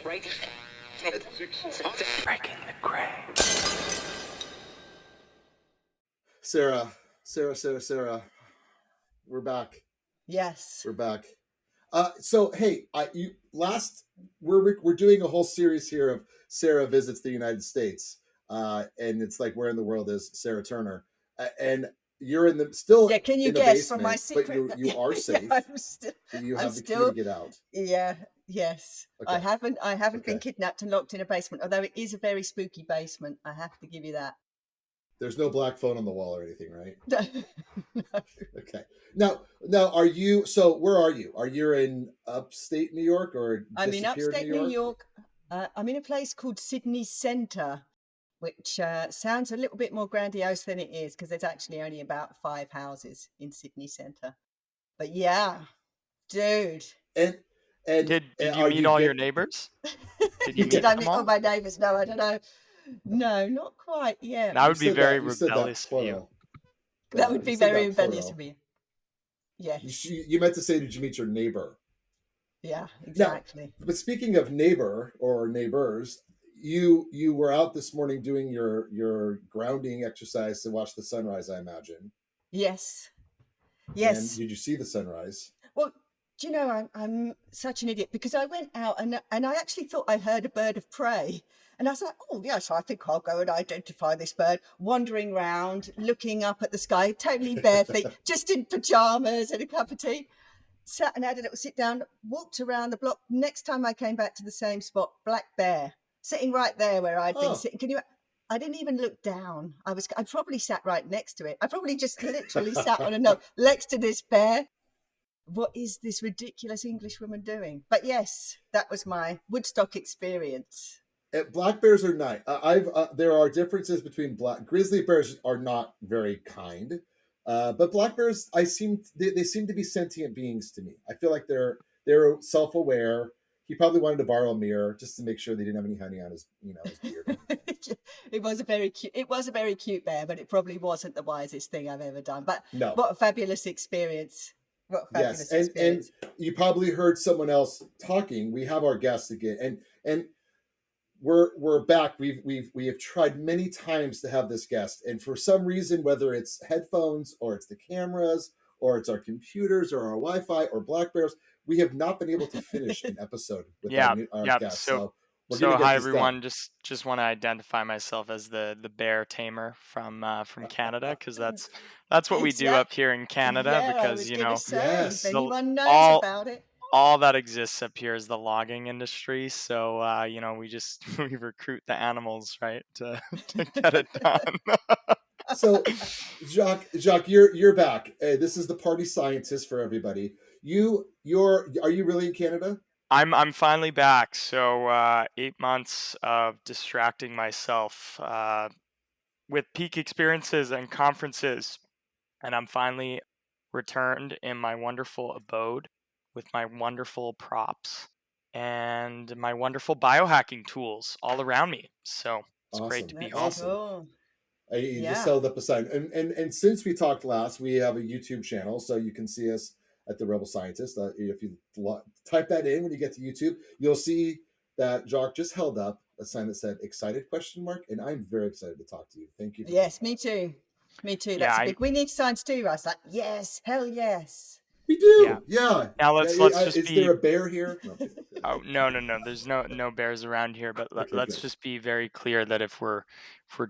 Breaking the gray. Sarah. We're back. Yes. We're back. So hey, we're doing a whole series here of Sarah visits the United States, and it's like where in the world is Sarah Turner, and you're in the still Can you in the guess basement, from my secret? but you are safe. You have the key to get out. Yeah. Yes. Okay. I haven't been kidnapped and locked in a basement, although it is a very spooky basement. I have to give you that. There's no black phone on the wall or anything, right? No. Okay. Now, are you? So, where are you? Are you in upstate New York or I'm in upstate New York. I'm in a place called Sydney Centre, which sounds a little bit more grandiose than it is because there's actually only about 5 houses in Sydney Centre. But yeah, dude. And did you meet all your neighbors? Did I meet all my neighbors? No, I don't know. No, not quite yet. That would be very rebellious of you. That would be very rebellious of me. Yes. You meant to say, did you meet your neighbor? Yeah, exactly. Now, but speaking of neighbor or neighbors, you were out this morning doing your grounding exercise to watch the sunrise, I imagine. Yes. And did you see the sunrise? Well, do you know, I'm such an idiot because I went out and I actually thought I heard a bird of prey. And I was like, oh, yes, I think I'll go and identify this bird, wandering around, looking up at the sky, totally bare feet, just in pajamas and a cup of tea. Sat and had a little sit down, walked around the block. Next time I came back to the same spot, black bear, sitting right there where I'd been sitting. I didn't even look down. I probably sat right next to it. I probably just literally sat on a note next to this bear. What is this ridiculous English woman doing? But yes, that was my Woodstock experience. Black bears are nice. There are differences between grizzly bears are not very kind, but black bears they seem to be sentient beings to me. I feel like they're self-aware. He probably wanted to borrow a mirror just to make sure they didn't have any honey on his beard. It was a very cute bear, but it probably wasn't the wisest thing I've ever done. But no. What a fabulous experience. Yes, and you probably heard someone else talking. We have our guests again, and we're back. We have tried many times to have this guest, and for some reason, whether it's headphones or it's the cameras or it's our computers or our Wi-Fi or black bears, we have not been able to finish an episode with our guest. So hi everyone. Just want to identify myself as the bear tamer from Canada because that's what we do up here in Canada because if anyone knows about it. All that exists up here is the logging industry. So, we recruit the animals, right, to get it done. So, Jacques, you're back. This is the party scientist for everybody. Are you really in Canada? I'm finally back. So, 8 months of distracting myself with peak experiences and conferences, and I'm finally returned in my wonderful abode with my wonderful props and my wonderful biohacking tools all around me. So it's great to be home. Awesome. You just held up a sign. And since we talked last, we have a YouTube channel, so you can see us at The Rebel Scientist. If you type that in when you get to YouTube, you'll see that Jacques just held up a sign that said excited ? And I'm very excited to talk to you. Thank you. Yes, me too. That's big. We need signs too. I was like, yes, hell yes. We do. Yeah. Now let's just is there a bear here? No. There's no bears around here. But let's just be very clear that if we're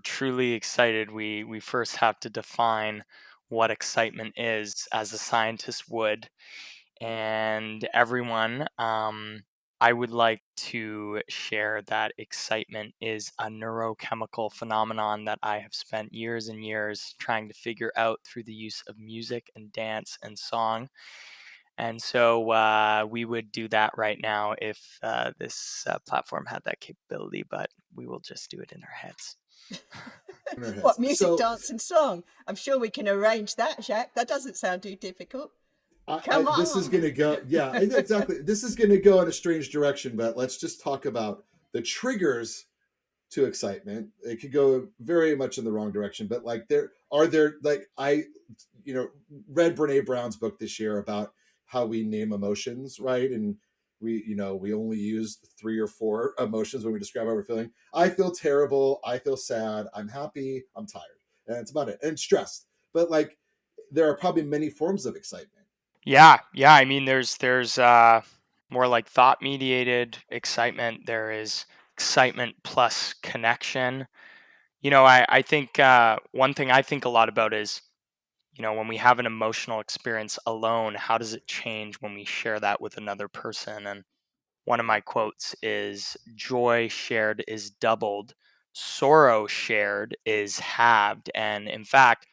truly excited, we first have to define what excitement is, as a scientist would. And everyone, I would like to share that excitement is a neurochemical phenomenon that I have spent years and years trying to figure out through the use of music and dance and song. And so we would do that right now if this platform had that capability, but we will just do it in our heads. What, music, dance and song? I'm sure we can arrange that, Jacques. That doesn't sound too difficult. Come on. This is going to go, exactly. This is going to go in a strange direction, but let's just talk about the triggers to excitement. It could go very much in the wrong direction, but I read Brene Brown's book this year about how we name emotions, right? And We only use 3 or 4 emotions when we describe how we're feeling. I feel terrible, I feel sad, I'm happy, I'm tired, and that's about it, and stressed. But like, there are probably many forms of excitement. Yeah. I mean, there's more like thought mediated excitement. There is excitement plus connection. I think one thing I think a lot about is, when we have an emotional experience alone, how does it change when we share that with another person? And one of my quotes is, joy shared is doubled, sorrow shared is halved. And in fact,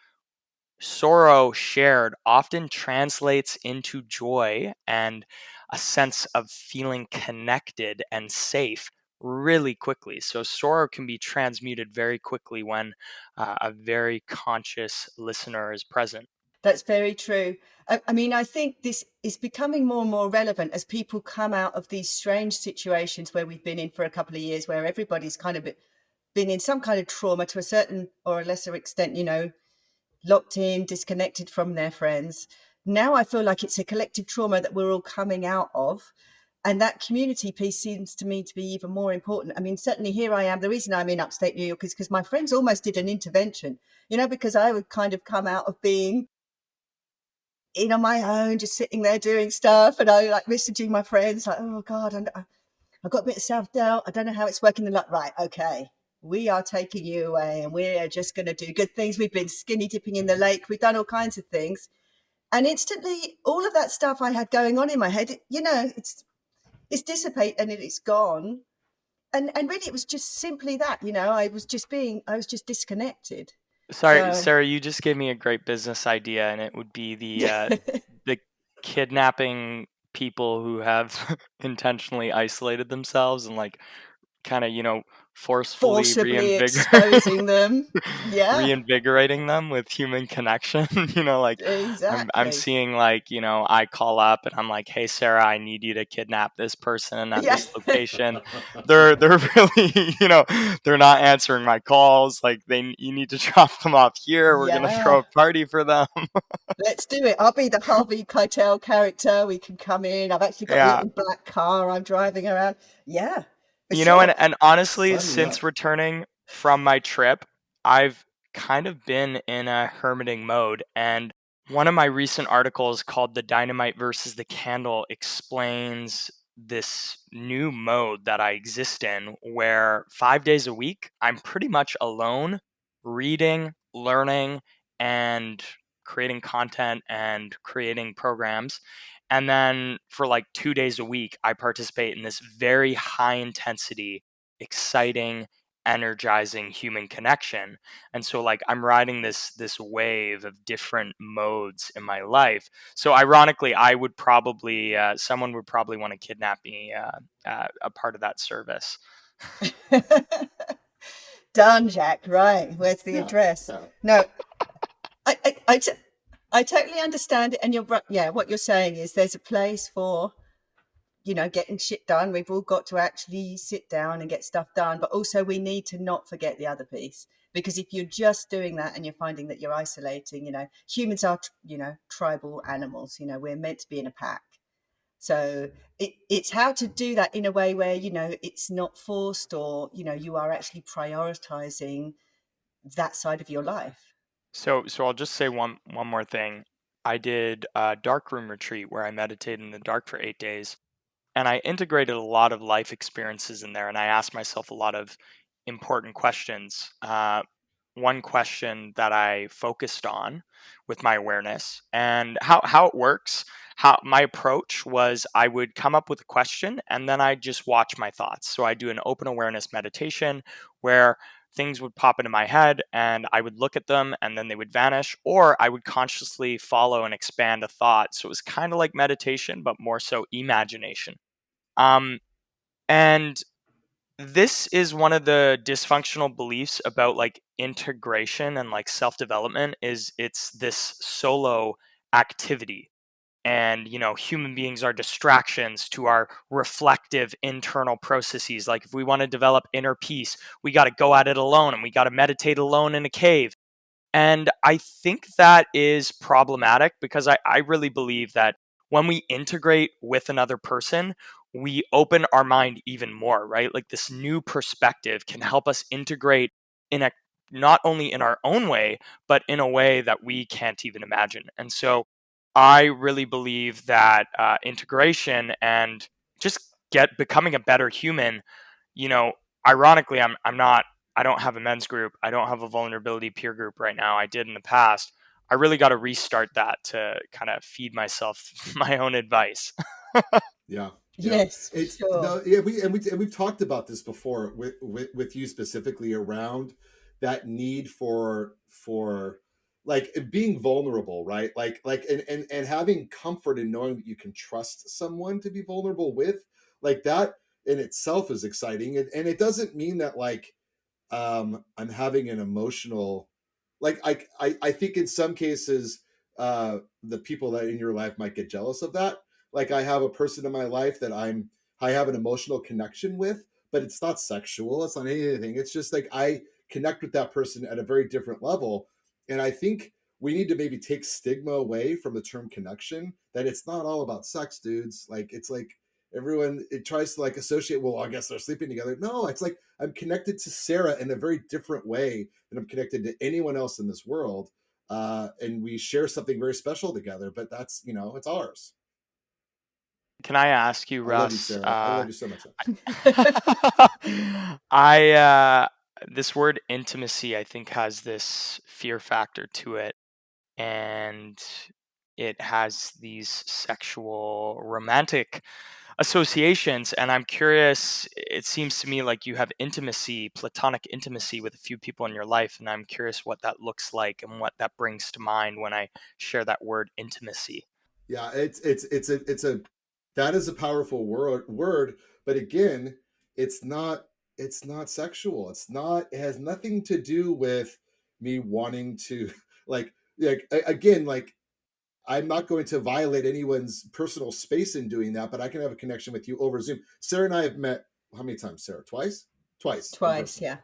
sorrow shared often translates into joy and a sense of feeling connected and safe really quickly. So, sorrow can be transmuted very quickly when a very conscious listener is present. That's very true. I mean, I think this is becoming more and more relevant as people come out of these strange situations where we've been in for a couple of years, where everybody's kind of been in some kind of trauma to a certain or a lesser extent, locked in, disconnected from their friends. Now I feel like it's a collective trauma that we're all coming out of. And that community piece seems to me to be even more important. I mean, certainly here I am. The reason I'm in upstate New York is because my friends almost did an intervention, because I would kind of come out of being on my own, just sitting there doing stuff. And I like messaging my friends like, oh God, I've got a bit of self-doubt. I don't know how it's working. They're like, right, okay, we are taking you away and we're just going to do good things. We've been skinny dipping in the lake. We've done all kinds of things. And instantly, all of that stuff I had going on in my head, it's dissipated and it's gone. And really, it was just simply that, I was just disconnected. Sorry, So Sarah, you just gave me a great business idea, and it would be the kidnapping people who have intentionally isolated themselves and like kind of, forcefully forcibly exposing them. Yeah, reinvigorating them with human connection. Like I'm exactly. seeing, like, I call up and I'm like, hey Sarah, I need you to kidnap this person at Yeah. this location. They're really, they're not answering my calls. Like, you need to drop them off here. We're gonna throw Yeah. a party for them. Let's do it. I'll be the Harvey Keitel character. We can come in. I've actually got a Yeah. little black car I'm driving around. Yeah, for sure. And honestly, Sign me since up. returning from my trip, I've kind of been in a hermiting mode. And one of my recent articles called The Dynamite versus the Candle explains this new mode that I exist in, where 5 days a week, I'm pretty much alone, reading, learning, and creating content and creating programs. And then for like 2 days a week, I participate in this very high intensity, exciting, energizing human connection. And so, like, I'm riding this wave of different modes in my life. So ironically, I would probably someone would probably want to kidnap me, a part of that service. Done, Jack. Right. Where's the Yeah, address? yeah. No, I, I, I, t- I totally understand it. And yeah, what you're saying is there's a place for, getting shit done. We've all got to actually sit down and get stuff done. But also, we need to not forget the other piece. Because if you're just doing that and you're finding that you're isolating, humans are, tribal animals. We're meant to be in a pack. So it's how to do that in a way where, it's not forced, or, you are actually prioritizing that side of your life. So I'll just say one more thing. I did a dark room retreat where I meditated in the dark for 8 days, and I integrated a lot of life experiences in there, and I asked myself a lot of important questions. One question that I focused on with my awareness and how it works. How my approach was, I would come up with a question and then I just watch my thoughts. So I do an open awareness meditation where things would pop into my head and I would look at them and then they would vanish, or I would consciously follow and expand a thought. So it was kind of like meditation, but more so imagination. Um, and this is one of the dysfunctional beliefs about like integration and like self-development, is it's this solo activity. And human beings are distractions to our reflective internal processes. Like, if we want to develop inner peace, we got to go at it alone, and we got to meditate alone in a cave. And I think that is problematic, because I really believe that when we integrate with another person, we open our mind even more, right? Like this new perspective can help us integrate in a not only in our own way, but in a way that we can't even imagine. And so I really believe that integration and just becoming a better human, you know, ironically, I'm not, I don't have a men's group. I don't have a vulnerability peer group right now. I did in the past. I really got to restart that to kind of feed myself my own advice. Yeah, yeah. Yes, for It's sure. no, yeah. We've talked about this before with you specifically around that need for like being vulnerable, right? Like and having comfort in knowing that you can trust someone to be vulnerable with, like that in itself is exciting, and it doesn't mean that like I'm having an emotional, like I think in some cases the people that in your life might get jealous of that. Like I have a person in my life that I have an emotional connection with, but it's not sexual, it's not anything, it's just like I connect with that person at a very different level. And I think we need to maybe take stigma away from the term connection, that it's not all about sex, dudes. Like it's like everyone, it tries to like associate, well, I guess they're sleeping together. No, it's like I'm connected to Sarah in a very different way than I'm connected to anyone else in this world. And we share something very special together, but that's, it's ours. Can I ask you, I love you, Russ? Sarah. I love you so much. I this word intimacy, I think, has this fear factor to it, and it has these sexual romantic associations. And I'm curious. It seems to me like you have intimacy, platonic intimacy, with a few people in your life, and I'm curious what that looks like and what that brings to mind when I share that word intimacy. Yeah, it's a that is a powerful word, but again, it's not it's not sexual. It's not, it has nothing to do with me wanting to again, like I'm not going to violate anyone's personal space in doing that, but I can have a connection with you over Zoom. Sarah and I have met how many times, Sarah? Twice? Twice in Twice, person, yeah.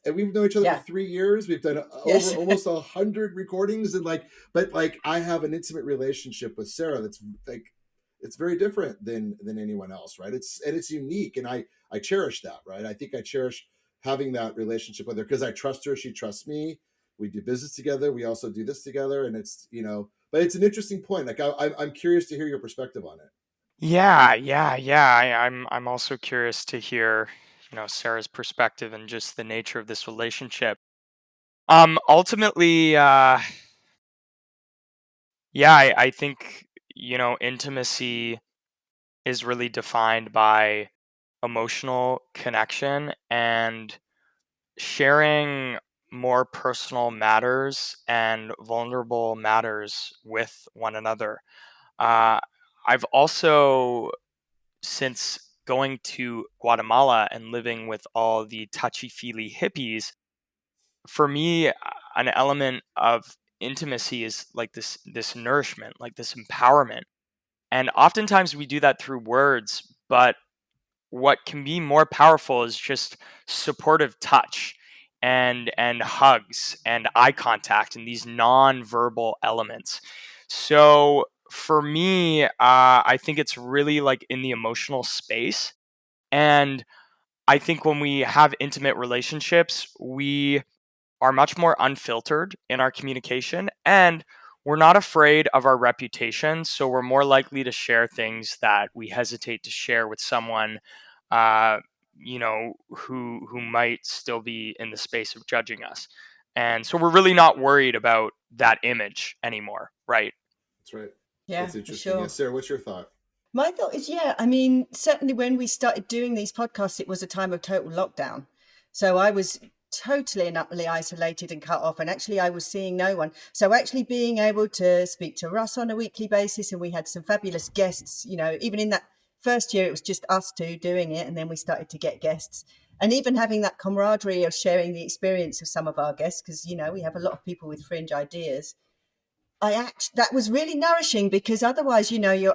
and we've known each other for Yeah. 3 years. We've done over Yes. almost 100 recordings, and like, but like, I have an intimate relationship with Sarah that's like, it's very different than anyone else, right? It's unique, and I cherish that, right? I think I cherish having that relationship with her because I trust her, she trusts me. We do business together. We also do this together, and it's but it's an interesting point. Like I'm curious to hear your perspective on it. Yeah, yeah, yeah. I'm also curious to hear, Sarah's perspective and just the nature of this relationship. Ultimately, yeah, I think, intimacy is really defined by emotional connection and sharing more personal matters and vulnerable matters with one another. Uh, I've also, since going to Guatemala and living with all the touchy feely hippies, for me, an element of intimacy is like this nourishment, like this empowerment. And oftentimes we do that through words, but what can be more powerful is just supportive touch and hugs and eye contact and these non-verbal elements. So for me, I think it's really like in the emotional space. And I think when we have intimate relationships, we are much more unfiltered in our communication, and we're not afraid of our reputation. So we're more likely to share things that we hesitate to share with someone, uh, who might still be in the space of judging us. And so we're really not worried about that image anymore, right? That's right. Yeah, That's for interesting. Yeah, sure. Sarah, what's your thought? My thought is, yeah, I mean, certainly when we started doing these podcasts, it was a time of total lockdown. So I was totally and utterly isolated and cut off. And actually, I was seeing no one. So actually being able to speak to Russ on a weekly basis, and we had some fabulous guests, even in that first year, it was just us two doing it. And then we started to get guests. And even having that camaraderie of sharing the experience of some of our guests, because, we have a lot of people with fringe ideas. That was really nourishing, because otherwise, I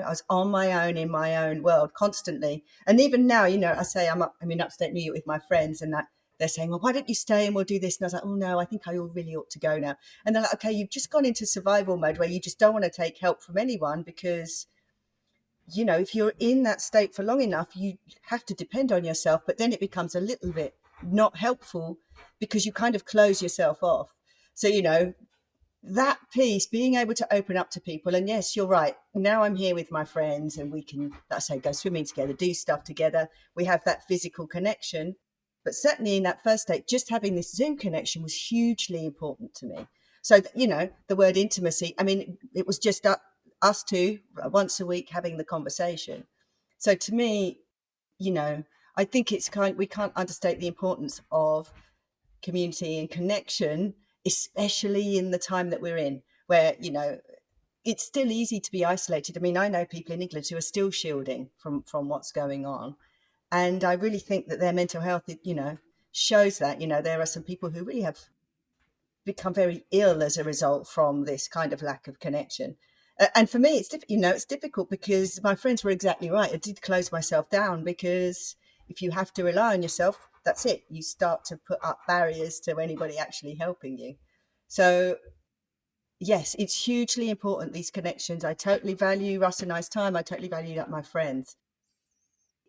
was on my own in my own world constantly. And even now, I say I'm in upstate New York with my friends, and that they're saying, well, why don't you stay and we'll do this? And I was like, oh no, I think I all really ought to go now. And they're like, okay, you've just gone into survival mode where you just don't want to take help from anyone, because if you're in that state for long enough, you have to depend on yourself, but then it becomes a little bit not helpful because you kind of close yourself off. So, that piece, being able to open up to people. And yes, you're right. Now I'm here with my friends and we can, let's say, go swimming together, do stuff together. We have that physical connection. But certainly in that first state, just having this Zoom connection was hugely important to me. So, the word intimacy, I mean, it was just us two once a week having the conversation. So to me, I think we can't understate the importance of community and connection, especially in the time that we're in, where, it's still easy to be isolated. I mean, I know people in England who are still shielding from what's going on. And I really think that their mental health, shows that, there are some people who really have become very ill as a result from this kind of lack of connection. And for me, it's difficult because my friends were exactly right. I did close myself down because if you have to rely on yourself, that's it. You start to put up barriers to anybody actually helping you. So yes, it's hugely important, these connections. I totally value Russ and I's time. I totally value that, my friends.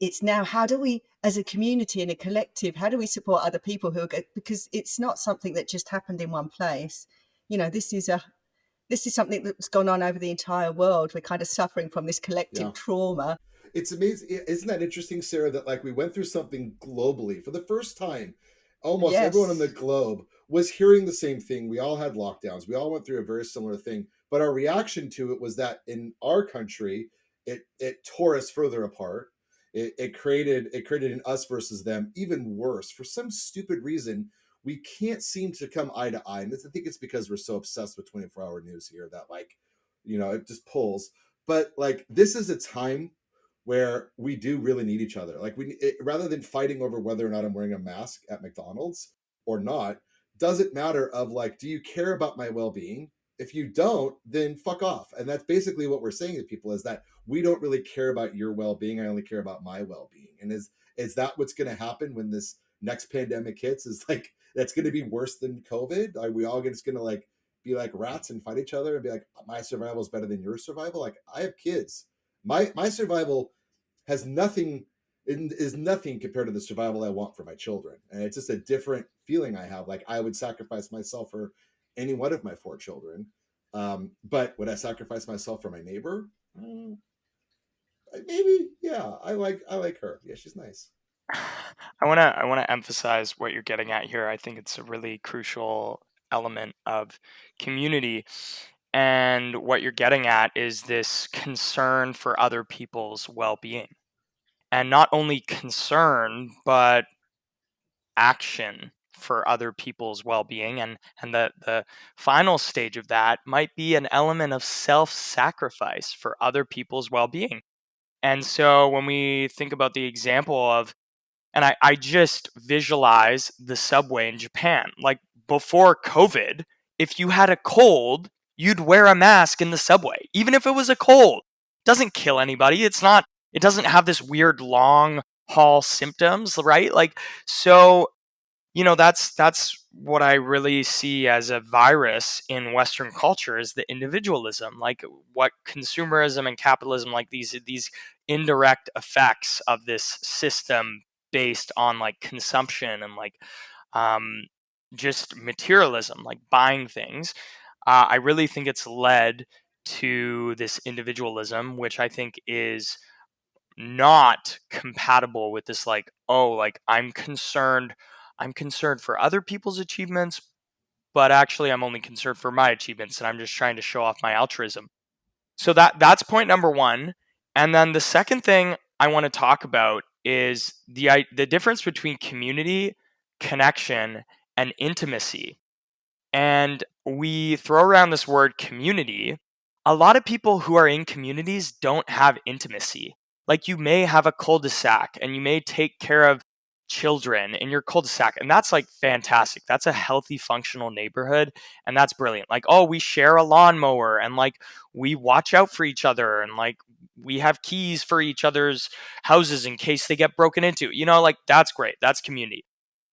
It's now, how do we, as a community and a collective, how do we support other people who are good? Because it's not something that just happened in one place. This is something that's gone on over the entire world. We're kind of suffering from this collective trauma. It's amazing. Isn't that interesting, Sarah, that like we went through something globally for the first time? Almost everyone on the Yes. globe was hearing the same thing. We all had lockdowns. We all went through a very similar thing. But our reaction to it was that in our country, it tore us further apart. It created an us versus them even worse. For some stupid reason, we can't seem to come eye to eye. And I think it's because we're so obsessed with 24-hour news here that it just pulls. But like this is a time where we do really need each other. Like rather than fighting over whether or not I'm wearing a mask at McDonald's or not, doesn't matter of like, do you care about my well-being? If you don't, then fuck off. And that's basically what we're saying to people is that we don't really care about your well-being. I only care about my well-being. And is that what's going to happen when this next pandemic hits? Is like, that's going to be worse than COVID? Are we all just going to like be like rats and fight each other and be like, my survival is better than your survival? Like I have kids. My survival has nothing is nothing compared to the survival I want for my children. And it's just a different feeling I have. Like I would sacrifice myself for any one of my 4 children. But would I sacrifice myself for my neighbor? Maybe, yeah. I like her. Yeah, she's nice. I want to emphasize what you're getting at here. I think it's a really crucial element of community. And what you're getting at is this concern for other people's well-being. And not only concern, but action for other people's well-being. And the final stage of that might be an element of self-sacrifice for other people's well-being. And so when we think about the example of, and I just visualize the subway in Japan. Like before COVID, if you had a cold, you'd wear a mask in the subway, even if it was a cold. It doesn't kill anybody. It doesn't have this weird long haul symptoms, right? Like, so that's what I really see as a virus in Western culture is the individualism, like what consumerism and capitalism, like these indirect effects of this system based on like consumption and like um, just materialism, like buying things. I really think it's led to this individualism, which I think is not compatible with this, like, oh, like I'm concerned for other people's achievements, but actually I'm only concerned for my achievements and I'm just trying to show off my altruism. So that's point number one. And then the second thing I want to talk about is the difference between community, connection, and intimacy. And we throw around this word community. A lot of people who are in communities don't have intimacy. Like you may have a cul-de-sac and you may take care of children in your cul-de-sac, and that's like fantastic. That's a healthy, functional neighborhood, and that's brilliant. Like, oh, we share a lawnmower and like we watch out for each other and like we have keys for each other's houses in case they get broken into. Like that's great. That's community.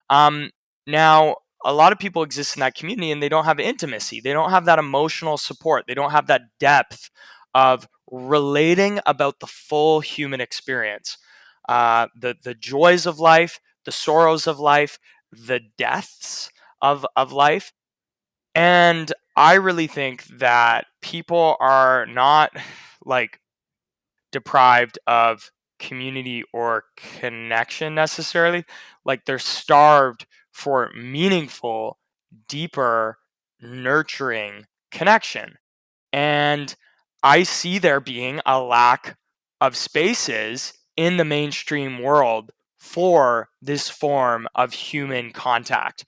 Um, Now, a lot of people exist in that community and they don't have intimacy. They don't have that emotional support. They don't have that depth of relating about the full human experience, the joys of life, the sorrows of life, the deaths of life. And I really think that people are not like deprived of community or connection necessarily. Like they're starved for meaningful, deeper, nurturing connection. And I see there being a lack of spaces in the mainstream world for this form of human contact.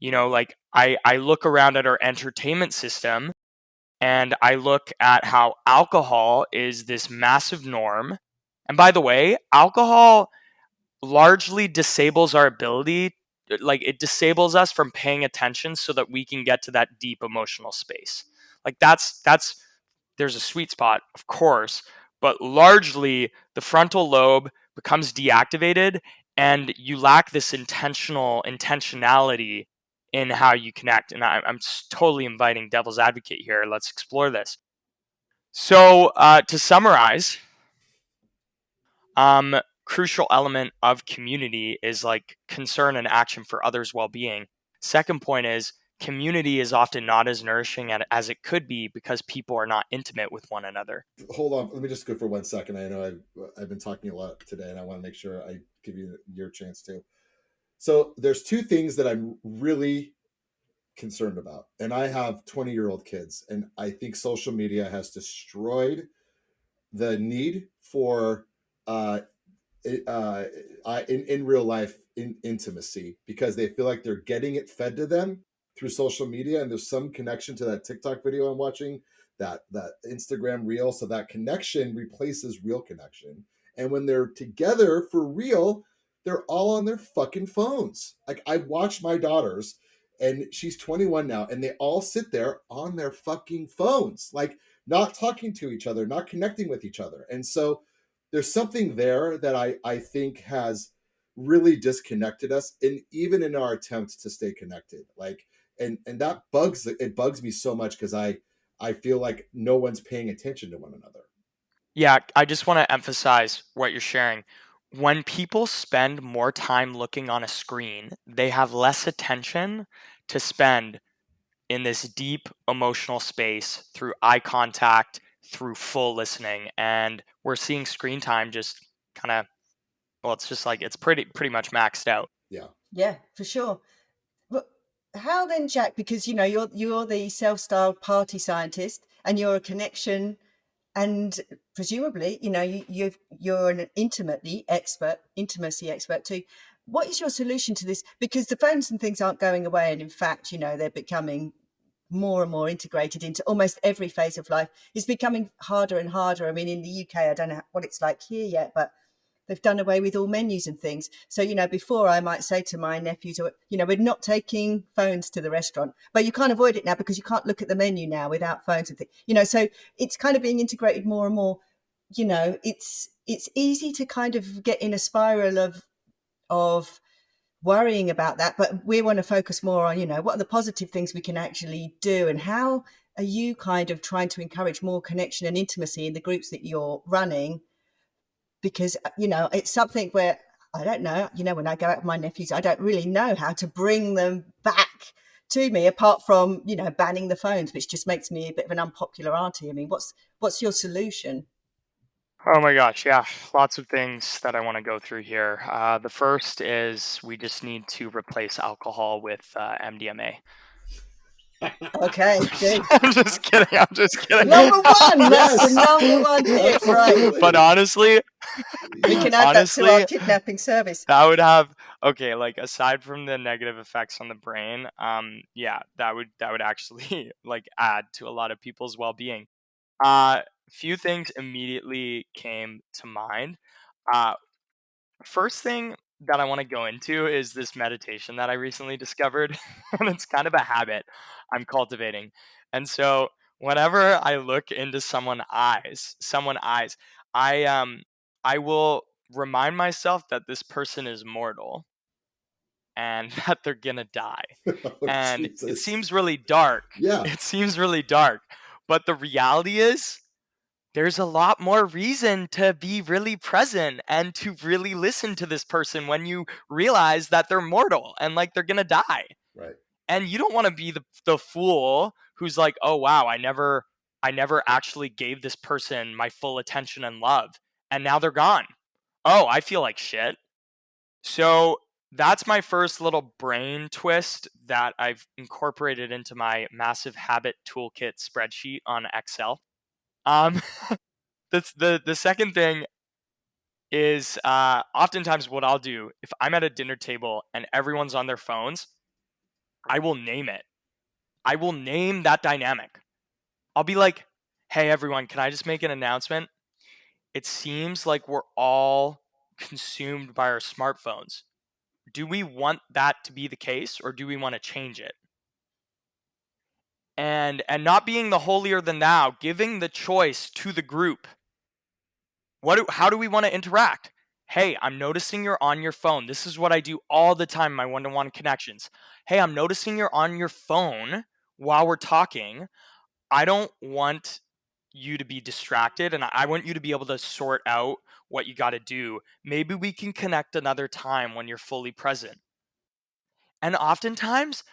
Like I look around at our entertainment system and I look at how alcohol is this massive norm. And by the way, alcohol largely disables our ability, like it disables us from paying attention so that we can get to that deep emotional space. Like that's there's a sweet spot, of course, but largely the frontal lobe becomes deactivated and you lack this intentionality in how you connect. And I'm totally inviting devil's advocate here. Let's explore this. So to summarize, crucial element of community is like concern and action for others' well-being. Second point is community is often not as nourishing as it could be because people are not intimate with one another. Hold on, let me just go for 1 second. I know I've been talking a lot today, and I want to make sure I give you your chance too. So there's two things that I'm really concerned about, and I have 20-year-old kids, and I think social media has destroyed the need for uh, uh, in real life intimacy, because they feel like they're getting it fed to them through social media, and there's some connection to that TikTok video I'm watching, that Instagram reel. So that connection replaces real connection, and when they're together for real, they're all on their fucking phones. Like I watch my daughters, and she's 21 now, and they all sit there on their fucking phones, like not talking to each other, not connecting with each other. And so there's something there that I think has really disconnected us, and even in our attempt to stay connected, like, and that bugs me so much, because I feel like no one's paying attention to one another. Yeah, I just want to emphasize what you're sharing. When people spend more time looking on a screen, they have less attention to spend in this deep emotional space through eye contact, through full listening. And we're seeing screen time just kind of, well, it's just like it's pretty much maxed out. Yeah. Yeah, for sure. But how then, Jack? Because you're the self-styled party scientist, and you're a connection, and presumably, you're an intimacy expert too. What is your solution to this? Because the phones and things aren't going away, and in fact, they're becoming more and more integrated into almost every phase of life. It's becoming harder and harder. I mean, in the UK, I don't know what it's like here yet, but they've done away with all menus and things. So, before I might say to my nephews, we're not taking phones to the restaurant, but you can't avoid it now because you can't look at the menu now without phones and things, so it's kind of being integrated more and more. It's easy to kind of get in a spiral of worrying about that, but we want to focus more on, what are the positive things we can actually do, and how are you kind of trying to encourage more connection and intimacy in the groups that you're running? Because it's something where I don't know, when I go out with my nephews, I don't really know how to bring them back to me, apart from banning the phones, which just makes me a bit of an unpopular auntie. I mean, what's your solution? Oh my gosh, yeah, lots of things that I want to go through here. The first is we just need to replace alcohol with MDMA. Okay, good. I'm just kidding. I'm just kidding. Number one, that's the Yes, number one tip, right? But absolutely. honestly, We can Yes. add that to our honestly, kidnapping service. that would have okay. Like aside from the negative effects on the brain, yeah, that would actually like add to a lot of people's well-being. Few things immediately came to mind. Uh, First thing that I want to go into is this meditation that I recently discovered, and it's kind of a habit I'm cultivating. And so whenever I look into someone eyes, I will remind myself that this person is mortal and that they're gonna die. Oh, And it Jesus. seems really dark. Yeah. It seems really dark. But the reality is there's a lot more reason to be really present and to really listen to this person when you realize that they're mortal and like they're gonna die. Right. And you don't want to be the fool who's like, oh wow, I never actually gave this person my full attention and love, and now they're gone. Oh, I feel like shit. So that's my first little brain twist that I've incorporated into my massive habit toolkit spreadsheet on Excel. Um, that's the second thing is oftentimes what I'll do if I'm at a dinner table and everyone's on their phones, I will name it. I will name that dynamic. I'll be like, hey, everyone, can I just make an announcement? It seems like we're all consumed by our smartphones. Do we want that to be the case, or do we want to change it? And not being the holier than thou, giving the choice to the group. How do we want to interact? Hey, I'm noticing you're on your phone. This is what I do all the time in my one-to-one connections. Hey, I'm noticing you're on your phone while we're talking. I don't want you to be distracted, and I want you to be able to sort out what you got to do. Maybe we can connect another time when you're fully present. And oftentimes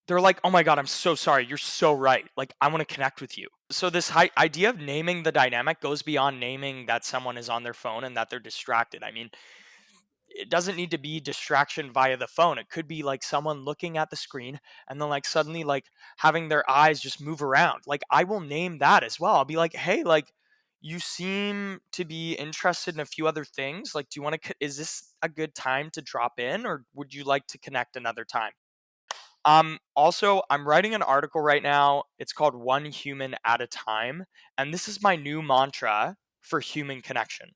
they're like, oh my God, I'm so sorry. You're so right. Like, I want to connect with you. So, this idea of naming the dynamic goes beyond naming that someone is on their phone and that they're distracted. I mean, it doesn't need to be distraction via the phone. It could be like someone looking at the screen and then like suddenly like having their eyes just move around. Like, I will name that as well. I'll be like, hey, like, you seem to be interested in a few other things. Like, do you want to, is this a good time to drop in, or would you like to connect another time? Also, I'm writing an article right now. It's called One Human at a Time. And this is my new mantra for human connection.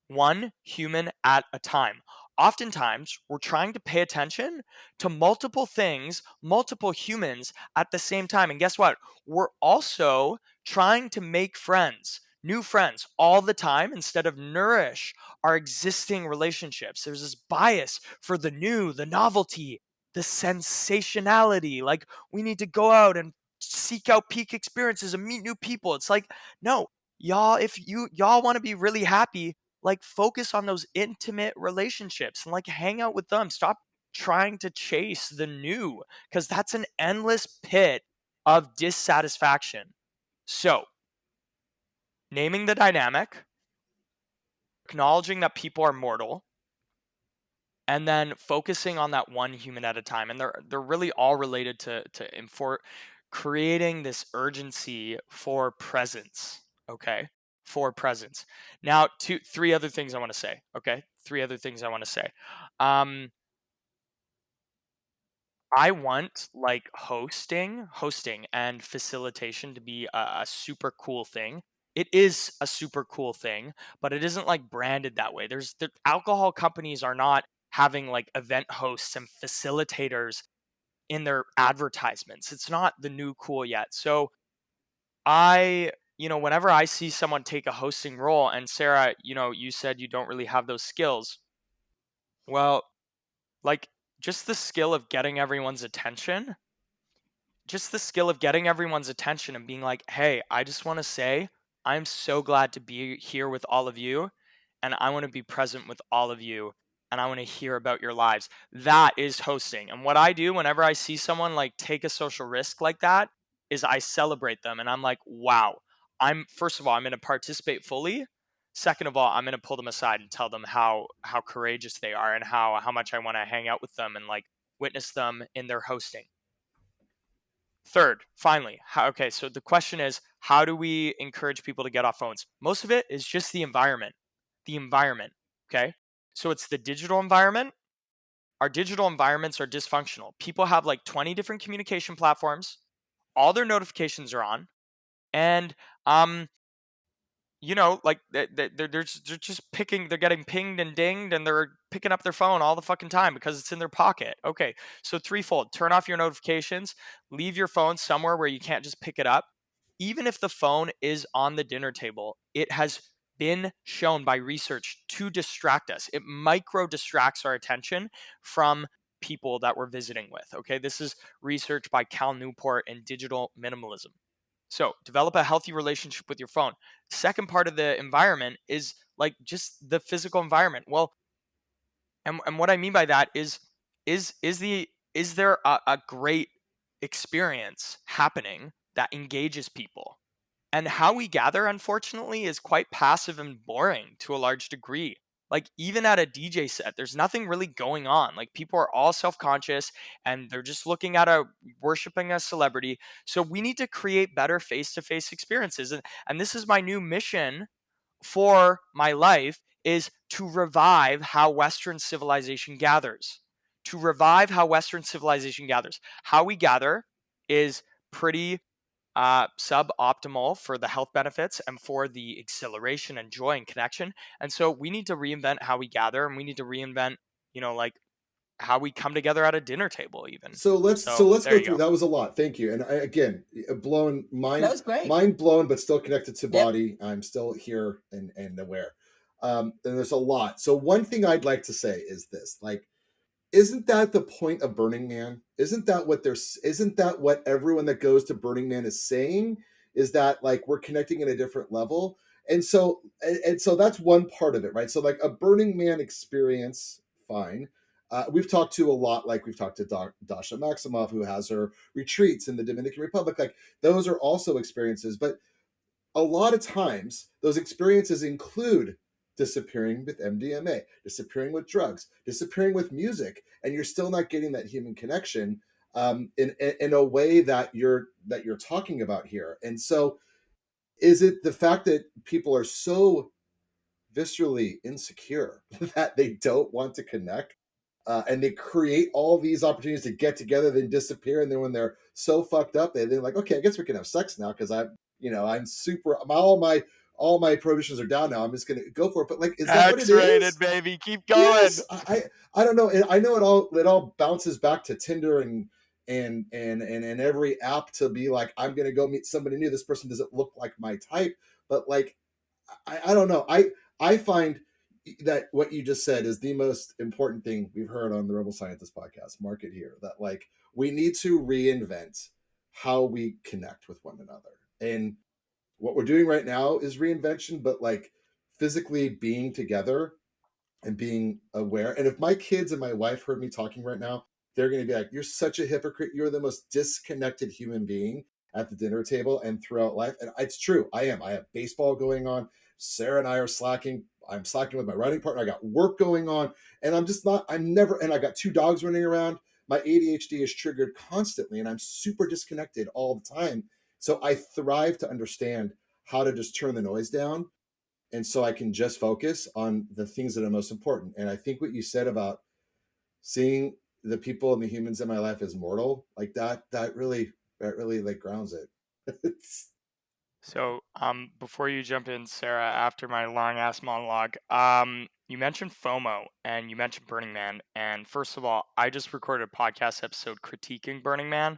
One human at a time. Oftentimes, we're trying to pay attention to multiple things, multiple humans at the same time. And guess what? We're also trying to make friends, new friends all the time instead of nourish our existing relationships. There's this bias for the new, the novelty, the sensationality. Like, we need to go out and seek out peak experiences and meet new people. It's like, no, y'all, if y'all want to be really happy, like, focus on those intimate relationships and like hang out with them. Stop trying to chase the new, because that's an endless pit of dissatisfaction. So, naming the dynamic, acknowledging that people are mortal, and then focusing on that one human at a time. And they're really all related to creating this urgency for presence. Okay, for presence. Now, three other things I want to say. Okay, three other things I want to say. Um, I want like hosting and facilitation to be a super cool thing. It is a super cool thing, but it isn't like branded that way. The alcohol companies are not having like event hosts and facilitators in their advertisements. It's not the new cool yet. So whenever I see someone take a hosting role, and Sarah, you said you don't really have those skills. Well, like, just the skill of getting everyone's attention, and being like, hey, I just want to say, I'm so glad to be here with all of you, and I want to be present with all of you, and I want to hear about your lives. That is hosting. And what I do whenever I see someone like take a social risk like that is I celebrate them, and I'm like, wow, first of all, I'm going to participate fully. Second of all, I'm going to pull them aside and tell them how courageous they are, and how much I want to hang out with them and like witness them in their hosting. Third, finally, so the question is, how do we encourage people to get off phones? Most of it is just the environment. Okay? So it's the digital environment. Our digital environments are dysfunctional. People have like 20 different communication platforms. All their notifications are on. And like they're just they're getting pinged and dinged, and they're picking up their phone all the fucking time because it's in their pocket. Okay, so threefold: turn off your notifications, leave your phone somewhere where you can't just pick it up. Even if the phone is on the dinner table, it has been shown by research to distract us. It micro distracts our attention from people that we're visiting with. Okay, this is research by Cal Newport and digital minimalism. So develop a healthy relationship with your phone. Second part of the environment is like just the physical environment. Well, and what I mean by that is there a great experience happening that engages people? And how we gather, unfortunately, is quite passive and boring to a large degree. Like, even at a DJ set, there's nothing really going on. Like, people are all self conscious and they're just looking at worshiping a celebrity. So, we need to create better face to face experiences. And this is my new mission for my life, is to revive how Western civilization gathers. To revive how Western civilization gathers. How we gather is pretty suboptimal for the health benefits and for the exhilaration and joy and connection. And so we need to reinvent how we gather, and we need to reinvent, like how we come together at a dinner table, even. So So let's there go you through. go. That was a lot. Thank you. And again, blown That mind, was great. mind blown, but still connected to Yep. body. I'm still here and aware. And there's a lot. So one thing I'd like to say is this: like, isn't that the point of Burning Man? Isn't that what everyone that goes to Burning Man is saying? Is that like we're connecting at a different level? And so that's one part of it, right? So like a Burning Man experience, fine. We've talked to a lot, like we've talked to Dasha Maximov, who has her retreats in the Dominican Republic. Like those are also experiences, but a lot of times those experiences include disappearing with MDMA, disappearing with drugs, disappearing with music, and you're still not getting that human connection in a way that you're talking about here. And so, is it the fact that people are so viscerally insecure that they don't want to connect? And they create all these opportunities to get together, then disappear, and then when they're so fucked up, they're like, okay, I guess we can have sex now because I'm super. All my prohibitions are down now. I'm just gonna go for it. But like, is that what it X-rated, is? baby. Keep going. Yes, I don't know. I know it all bounces back to Tinder and every app to be like, I'm gonna go meet somebody new. This person doesn't look like my type, but like I don't know. I find that what you just said is the most important thing we've heard on the Rebel Scientist podcast. Mark it here, that like we need to reinvent how we connect with one another. And what we're doing right now is reinvention, but like physically being together and being aware. And if my kids and my wife heard me talking right now, they're going to be like, "You're such a hypocrite. You're the most disconnected human being at the dinner table and throughout life." And it's true. I am. I have baseball going on. Sarah and I are slacking. I'm slacking with my writing partner. I got work going on. And I'm just not, I'm never, and I got two dogs running around. My ADHD is triggered constantly, and I'm super disconnected all the time. So I thrive to understand how to just turn the noise down, and so I can just focus on the things that are most important. And I think what you said about seeing the people and the humans in my life as mortal, like that really like grounds it. So, before you jump in, Sarah, after my long ass monologue, you mentioned FOMO and you mentioned Burning Man. And first of all, I just recorded a podcast episode critiquing Burning Man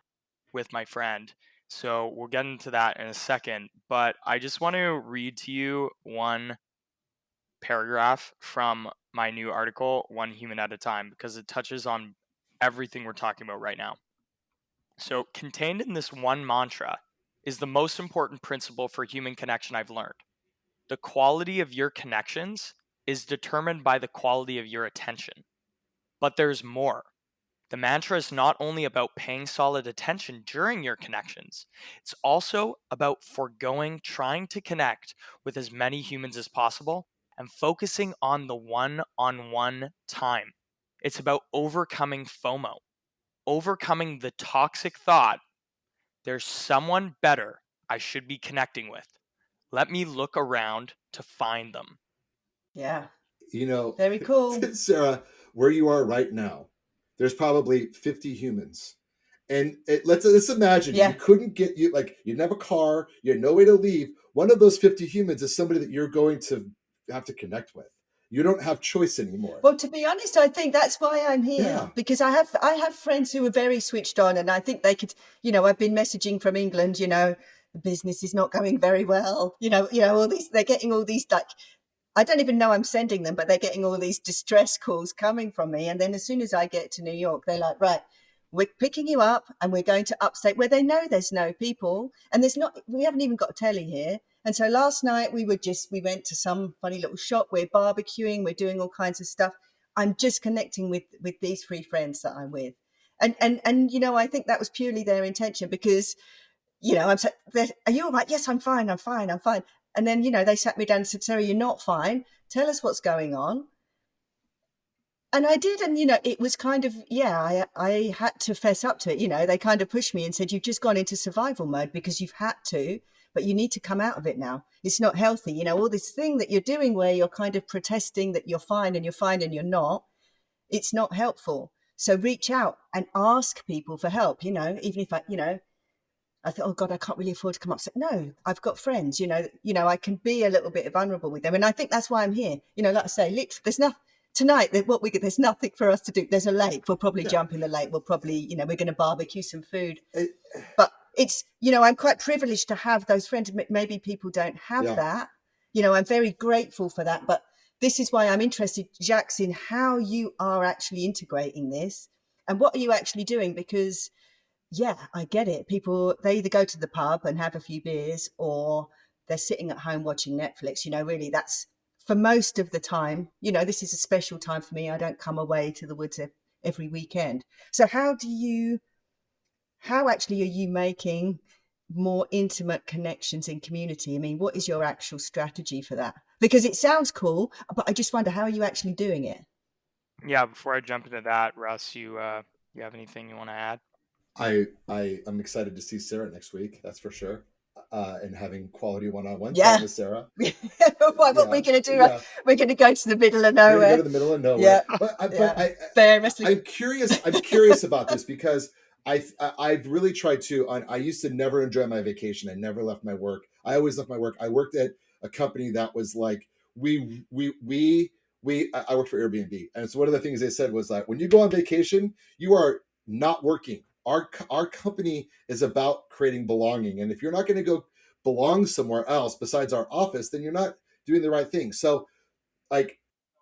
with my friend. So we'll get into that in a second. But I just want to read to you one paragraph from my new article, One Human at a Time, because it touches on everything we're talking about right now. So, contained in this one mantra is the most important principle for human connection I've learned. The quality of your connections is determined by the quality of your attention. But there's more. The mantra is not only about paying solid attention during your connections, it's also about foregoing trying to connect with as many humans as possible and focusing on the one on one time. It's about overcoming FOMO, overcoming the toxic thought, there's someone better I should be connecting with. Let me look around to find them. Yeah. You know, Very cool. Sarah, where you are right now, there's probably 50 humans. And let's imagine you Yeah. couldn't get you like you didn't have a car, you had no way to leave. One of those 50 humans is somebody that you're going to have to connect with. You don't have choice anymore. Well, to be honest, I think that's why I'm here, Yeah. because I have friends who are very switched on, and I think they could, I've been messaging from England, the business is not going very well, all these, they're getting all these, like, I don't even know I'm sending them, but they're getting all these distress calls coming from me. And then as soon as I get to New York, they're like, right, we're picking you up and we're going to upstate where they know there's no people and we haven't even got a telly here. And so last night we went to some funny little shop. We're barbecuing, we're doing all kinds of stuff. I'm just connecting with these 3 friends that I'm with. And I think that was purely their intention because, I'm saying, are you all right? Yes, I'm fine. And then, they sat me down and said, Sarah, you're not fine. Tell us what's going on. And I did. And, it was kind of, I had to fess up to it. They kind of pushed me and said, you've just gone into survival mode because you've had to, but you need to come out of it now. It's not healthy. All this thing that you're doing where you're kind of protesting that you're fine and you're not, it's not helpful. So reach out and ask people for help, even if I thought, oh God, I can't really afford to come up. So no, I've got friends, I can be a little bit vulnerable with them. And I think that's why I'm here. Like I say, literally, there's nothing tonight there's nothing for us to do. There's a lake. We'll probably jump in the lake. We'll probably, we're going to barbecue some food. But it's, I'm quite privileged to have those friends. Maybe people don't have that. I'm very grateful for that. But this is why I'm interested, Jacques, in how you are actually integrating this and what are you actually doing? Because I get it. People, they either go to the pub and have a few beers or they're sitting at home watching Netflix. Really, that's for most of the time. This is a special time for me. I don't come away to the woods every weekend. So how actually are you making more intimate connections in community? I mean, what is your actual strategy for that? Because it sounds cool, but I just wonder, how are you actually doing it? Yeah, before I jump into that, Russ, you have anything you want to add? I am excited to see Sarah next week. That's for sure. And having quality one-on-one time Yeah. with Sarah. What are we going to do? Yeah. We're going to go to the middle of nowhere. We're going to go to the middle of nowhere. Yeah. I'm curious about this because I've really tried to. I used to never enjoy my vacation. I never left my work. I always left my work. I worked at a company that was like I worked for Airbnb, and so one of the things they said was like, when you go on vacation, you are not working. Our company is about creating belonging, and if you're not going to go belong somewhere else besides our office, then you're not doing the right thing. So, like,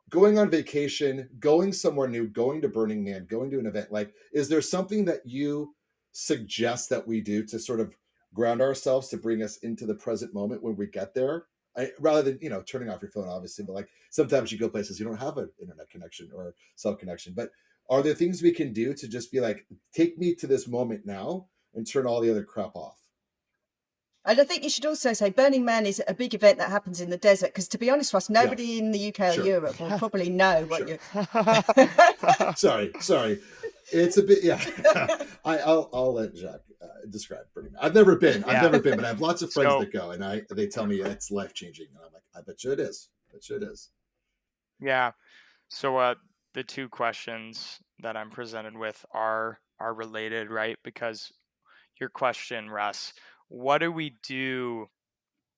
going on vacation, going somewhere new, going to Burning Man, going to an event, like, is there something that you suggest that we do to sort of ground ourselves to bring us into the present moment when we get there? Rather than, turning off your phone, obviously, but like sometimes you go places you don't have an internet connection or cell connection. But are there things we can do to just be like, take me to this moment now and turn all the other crap off? And I think you should also say Burning Man is a big event that happens in the desert. Because to be honest, Russ, nobody in the UK or Europe will probably know what you're. Sorry. It's a bit, I'll let Jacques describe Burning Man. I've never been, but I have lots of friends that go, and they tell me it's life changing, and I'm like, I bet you it is. Yeah. So the 2 questions that I'm presented with are related, right? Because your question, Russ, what do we do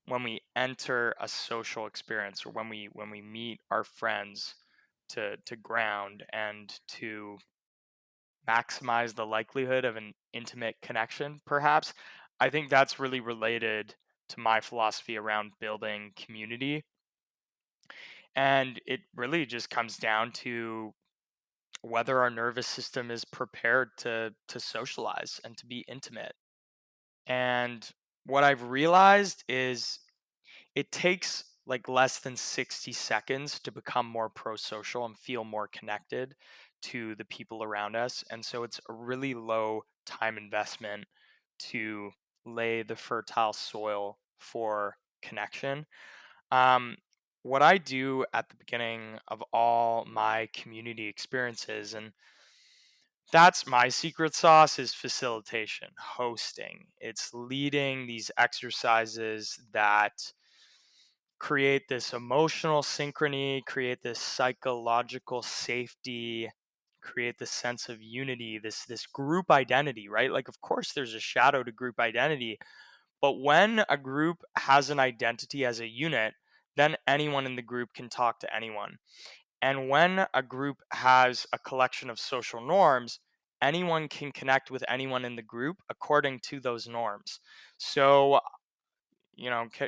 when we enter a social experience or when we meet our friends to ground and to maximize the likelihood of an intimate connection, perhaps? I think that's really related to my philosophy around building community. And it really just comes down to whether our nervous system is prepared to socialize and to be intimate. And what I've realized is it takes like less than 60 seconds to become more pro-social and feel more connected to the people around us. And so it's a really low time investment to lay the fertile soil for connection. Um, what I do at the beginning of all my community experiences, and that's my secret sauce, is facilitation, hosting. It's leading these exercises that create this emotional synchrony, create this psychological safety, create this sense of unity, this group identity, right? Like, of course there's a shadow to group identity, but when a group has an identity as a unit, then anyone in the group can talk to anyone. And when a group has a collection of social norms, anyone can connect with anyone in the group according to those norms. So,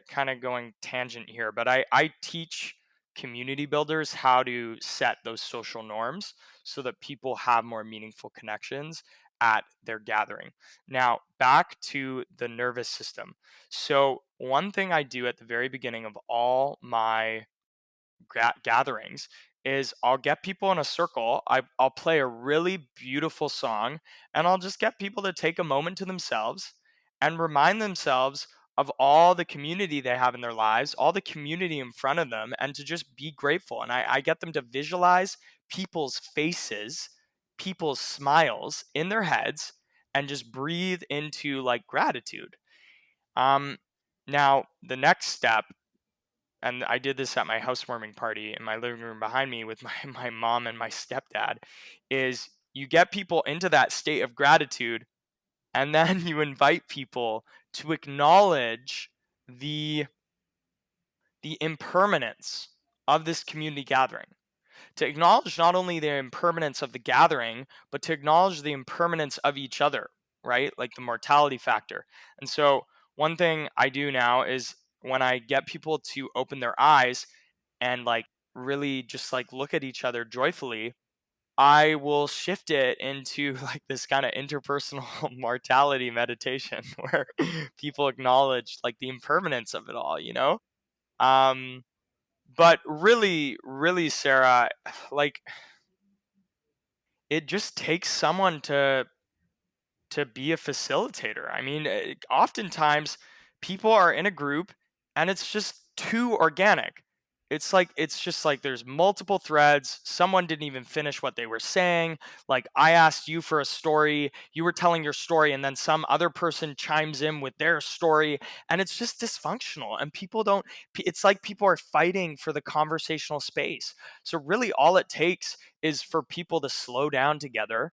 kind of going tangent here, but I teach community builders how to set those social norms so that people have more meaningful connections. at their gathering. Now, back to the nervous system. So, one thing I do at the very beginning of all my gatherings is I'll get people in a circle. I'll play a really beautiful song, and I'll just get people to take a moment to themselves and remind themselves of all the community they have in their lives, all the community in front of them, and to just be grateful. And I get them to visualize people's faces, people's smiles in their heads, and just breathe into like gratitude. Um, Now, the next step, and I did this at my housewarming party in my living room behind me with my mom and my stepdad, is you get people into that state of gratitude, and then you invite people to acknowledge the impermanence of this community gathering, to acknowledge not only the impermanence of the gathering, but to acknowledge the impermanence of each other, right? Like the mortality factor. And so, one thing I do now is when I get people to open their eyes and like really just like look at each other joyfully, I will shift it into like this kind of interpersonal mortality meditation where people acknowledge like the impermanence of it all, you know? Um, but really, really, Sarah, like it just takes someone to be a facilitator. I mean, oftentimes people are in a group and it's just too organic. It's just like there's multiple threads. Someone didn't even finish what they were saying. Like I asked you for a story, you were telling your story, and then some other person chimes in with their story, and it's just dysfunctional. And people don't. It's like people are fighting for the conversational space. So really, all it takes is for people to slow down together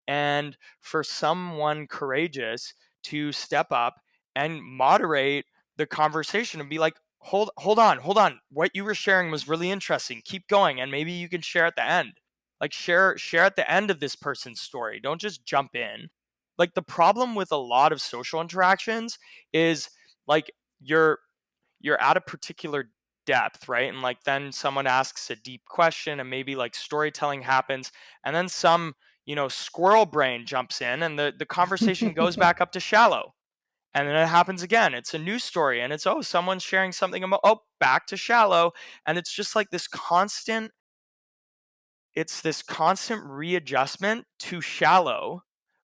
and for someone courageous to step up and moderate the conversation and be like, hold on, what you were sharing was really interesting, keep going, and maybe you can share at the end, like share at the end of this person's story, don't just jump in. Like the problem with a lot of social interactions is like you're you're at a particular depth, right? And like then someone asks a deep question and maybe like storytelling happens, and then some, squirrel brain jumps in and the conversation goes back up to shallow. And then it happens again. It's a new story and it's, oh, someone's sharing something about, oh, back to shallow. And it's just like this constant readjustment to shallow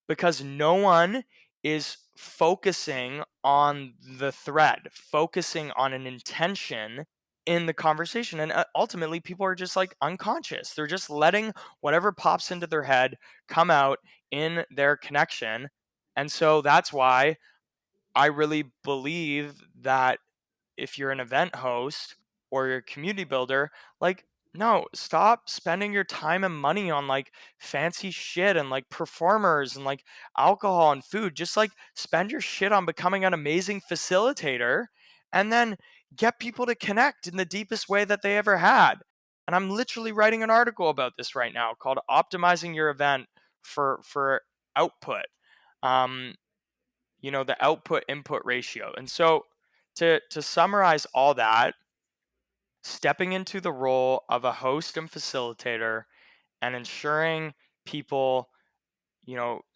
because no one is focusing on the thread, focusing on an intention in the conversation. And ultimately, people are just like unconscious. They're just letting whatever pops into their head come out in their connection. And so that's why I really believe that if you're an event host or you're a community builder, like, no, stop spending your time and money on like fancy shit and like performers and like alcohol and food. Just like spend your shit on becoming an amazing facilitator and then get people to connect in the deepest way that they ever had. And I'm literally writing an article about this right now called Optimizing Your Event for Output. Um, the output input ratio. And so to summarize all that, stepping into the role of a host and facilitator and ensuring people,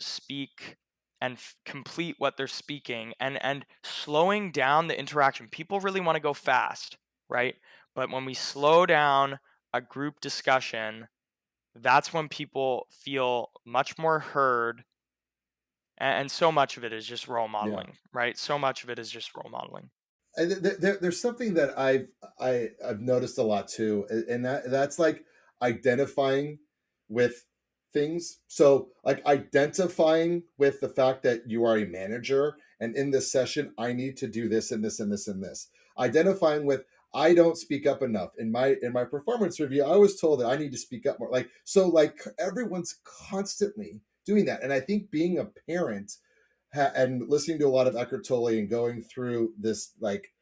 speak and complete what they're speaking and slowing down the interaction. People really want to go fast, right? But when we slow down a group discussion, that's when people feel much more heard. And so much of it is just role Yeah. modeling, right? So much of it is just role modeling. There's something that I've noticed a lot too, and that's like identifying with things. So like identifying with the fact that you are a manager, and in this session, I need to do this and this and this and this. Identifying with I don't speak up enough in my performance review. I was told that I need to speak up more. Like so, like everyone's constantly doing that, and I think being a parent and listening to a lot of Eckhart Tolle and going through this like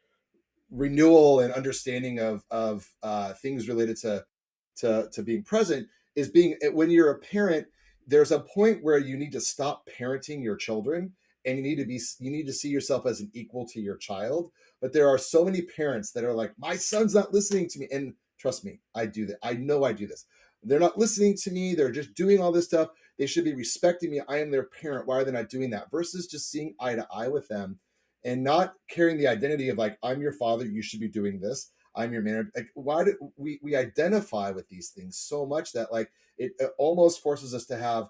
renewal and understanding of things related to being present is being when you're a parent. There's a point where you need to stop parenting your children, and you need to see yourself as an equal to your child. But there are so many parents that are like, my son's not listening to me, and trust me, I do that. I know I do this. They're not listening to me. They're just doing all this stuff. they should be respecting me. I am their parent. Why are they not doing that? Versus just seeing eye to eye with them and not carrying the identity of like, I'm your father, you should be doing this. I'm your man. Like, why do we identify with these things so much that like it almost forces us to have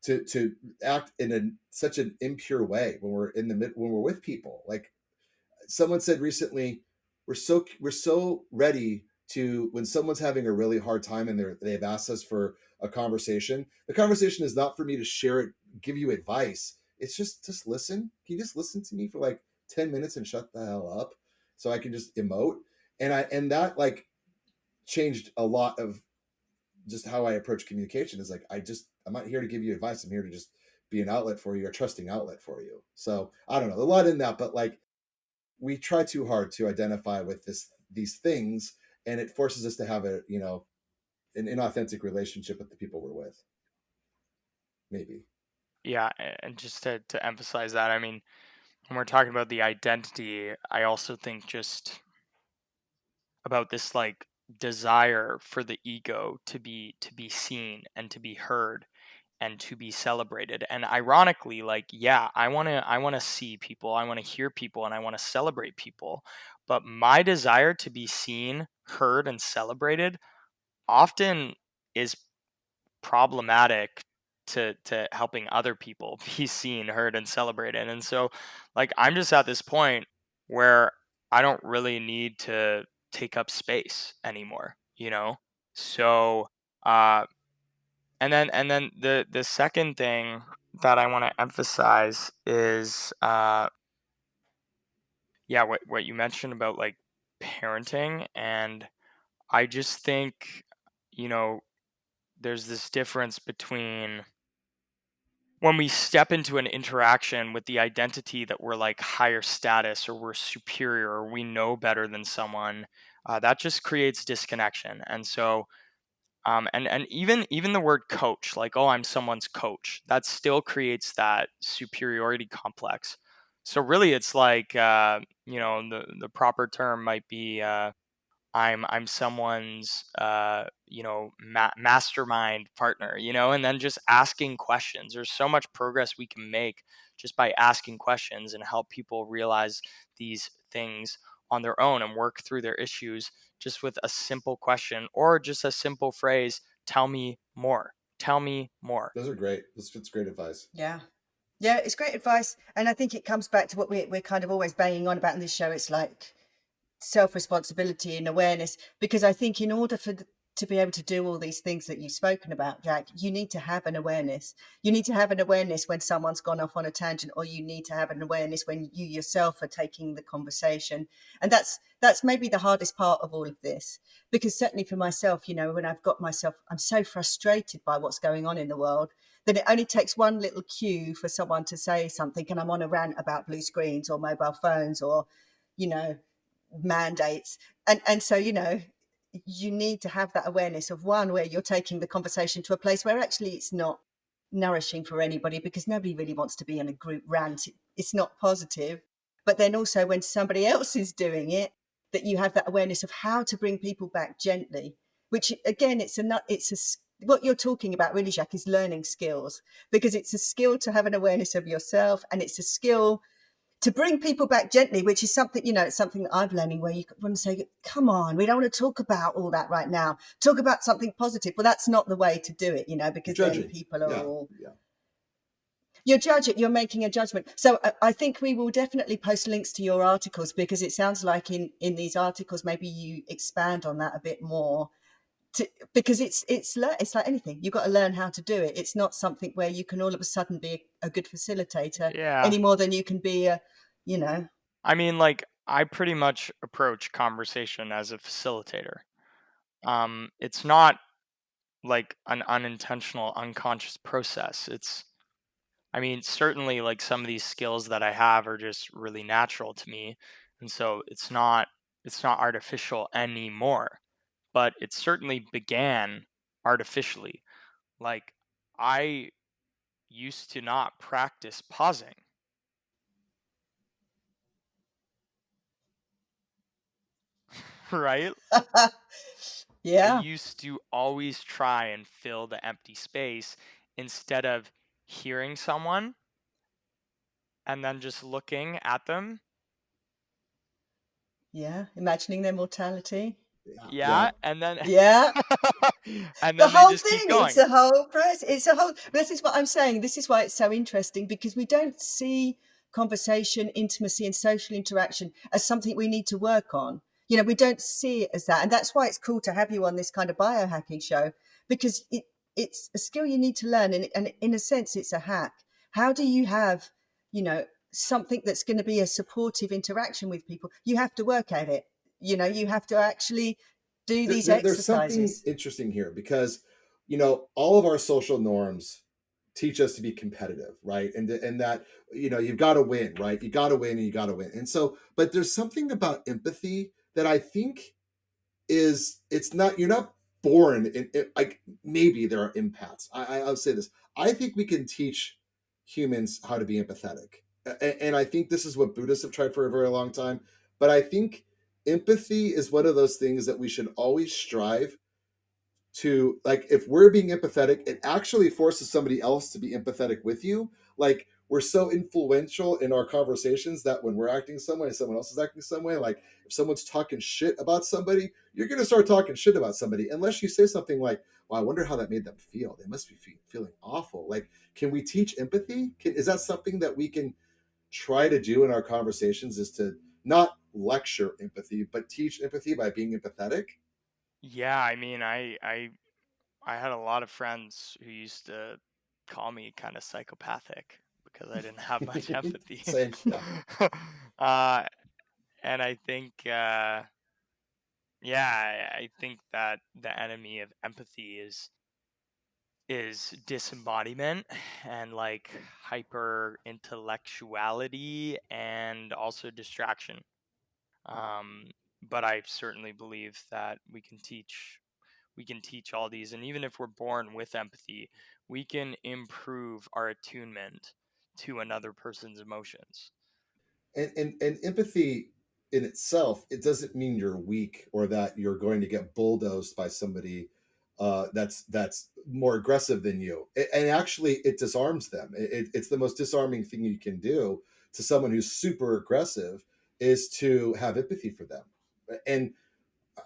to act in such an impure way when we're in the mid when we're with people. Like someone said recently, we're so ready to when someone's having a really hard time and they've asked us for a conversation. The conversation is not for me to share it, give you advice. It's just listen. Can you just listen to me for like 10 minutes and shut the hell up so I can just emote? And that like changed a lot of just how I approach communication. Is like I'm not here to give you advice. I'm here to just be an outlet for you, a trusting outlet for you. So I don't know, a lot in that, but like we try too hard to identify with these things, and it forces us to have an inauthentic relationship with the people we're with. Maybe. Yeah, and just to emphasize that, I mean, when we're talking about the identity, I also think just about this like desire for the ego to be seen and to be heard and to be celebrated. And ironically, like, yeah, I want to see people, I want to hear people, and I want to celebrate people. But my desire to be seen, heard, and celebrated often is problematic to helping other people be seen, heard, and celebrated. And so like I'm just at this point where I don't really need to take up space anymore, you know? So uh and then the second thing that I want to emphasize is yeah, what you mentioned about like parenting. And I just think, you know, there's this difference between when we step into an interaction with the identity that we're like higher status or we're superior or we know better than someone, that just creates disconnection. And so and even the word coach, like, oh, I'm someone's coach, that still creates that superiority complex. So really it's like the proper term might be I'm someone's mastermind partner, and then just asking questions. There's so much progress we can make just by asking questions and help people realize these things on their own and work through their issues just with a simple question or just a simple phrase, tell me more. Tell me more. Those are great. That's great advice. Yeah. Yeah, it's great advice. And I think it comes back to what we're kind of always banging on about in this show. It's like self-responsibility and awareness, because I think in order to be able to do all these things that you've spoken about, Jack, you need to have an awareness. You need to have an awareness when someone's gone off on a tangent, or you need to have an awareness when you yourself are taking the conversation. And that's maybe the hardest part of all of this, because certainly for myself, when I've got myself, I'm so frustrated by what's going on in the world that it only takes one little cue for someone to say something and I'm on a rant about blue screens or mobile phones or you know mandates. And so you need to have that awareness of, one, where you're taking the conversation to a place where actually it's not nourishing for anybody, because nobody really wants to be in a group rant. It's not positive. But then also when somebody else is doing it, that you have that awareness of how to bring people back gently, which again, what you're talking about really, Jacques, is learning skills, because it's a skill to have an awareness of yourself, and it's a skill to bring people back gently, which is something, it's something that I'm learning, where you want to say, come on, we don't want to talk about all that right now. Talk about something positive. Well, that's not the way to do it, because then Judging. people are all, Yeah. you're judging, you're making a judgment. So I think we will definitely post links to your articles, because it sounds like in these articles, maybe you expand on that a bit more. Because it's like anything, you've got to learn how to do it. It's not something where you can all of a sudden be a good facilitator Yeah. any more than you can be you know I mean, like, I pretty much approach conversation as a facilitator. It's not like an unintentional, unconscious process. I mean, certainly like some of these skills that I have are just really natural to me. And so it's not artificial anymore, but it certainly began artificially. Like I used to not practice pausing, right? I yeah. used to always try and fill the empty space. instead of hearing someone and then just looking at them. Yeah, imagining their mortality. Yeah. Yeah, and then Yeah. and The then they whole just keep thing, it's going. a whole process. It's a whole. This is what I'm saying. This is why it's so interesting, because we don't see conversation, intimacy, and social interaction as something we need to work on. We don't see it as that, and that's why it's cool to have you on this kind of biohacking show, because it's a skill you need to learn, and in a sense, it's a hack. How do you have, something that's going to be a supportive interaction with people? You have to work at it. You have to actually do these There's something exercises. interesting here because all of our social norms teach us to be competitive, right? And that you've got to win, right? You got to win and you got to win. And so, but there's something about empathy that I think it's not, you're not born like, maybe there are empaths. I'll say this. I think we can teach humans how to be empathetic, and I think this is what Buddhists have tried for a very long time. But I think empathy is one of those things that we should always strive to, like, if we're being empathetic, it actually forces somebody else to be empathetic with you. Like, we're so influential in our conversations that when we're acting some way, someone else is acting some way. Like, if someone's talking shit about somebody, you're going to start talking shit about somebody unless you say something like, well, I wonder how that made them feel. They must be feeling awful. Like, can we teach empathy? Is that something that we can try to do in our conversations, is to not lecture empathy but teach empathy by being empathetic? Yeah, I mean, I had a lot of friends who used to call me kind of psychopathic because I didn't have much empathy. Same, yeah. uh, and I think, yeah, I think that the enemy of empathy is disembodiment and like hyper intellectuality and also distraction. Um, but I certainly believe that we can teach all these, and even if we're born with empathy, we can improve our attunement to another person's emotions. And empathy in itself, it doesn't mean you're weak or that you're going to get bulldozed by somebody that's more aggressive than you. And actually, it disarms them. It's the most disarming thing you can do to someone who's super aggressive, is to have empathy for them. And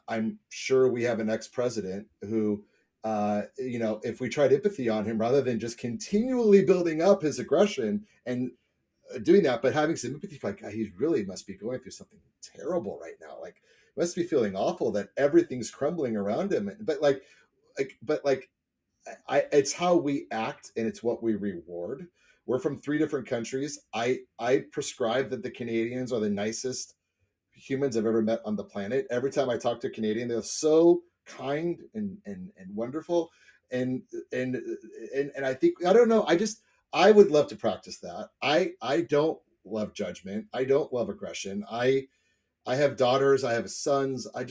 I'm sure we have an ex-president who, if we tried empathy on him, rather than just continually building up his aggression and doing that, but having some empathy for, like, he really must be going through something terrible right now. Like, must be feeling awful that everything's crumbling around him. But it's how we act and it's what we reward. We're from three different countries. I prescribe that the Canadians are the nicest humans I've ever met on the planet. Every time I talk to a Canadian, they're so kind and wonderful. And and and I think, I don't know, I would love to practice that. I don't love judgment. I don't love aggression. I have daughters, I have sons. I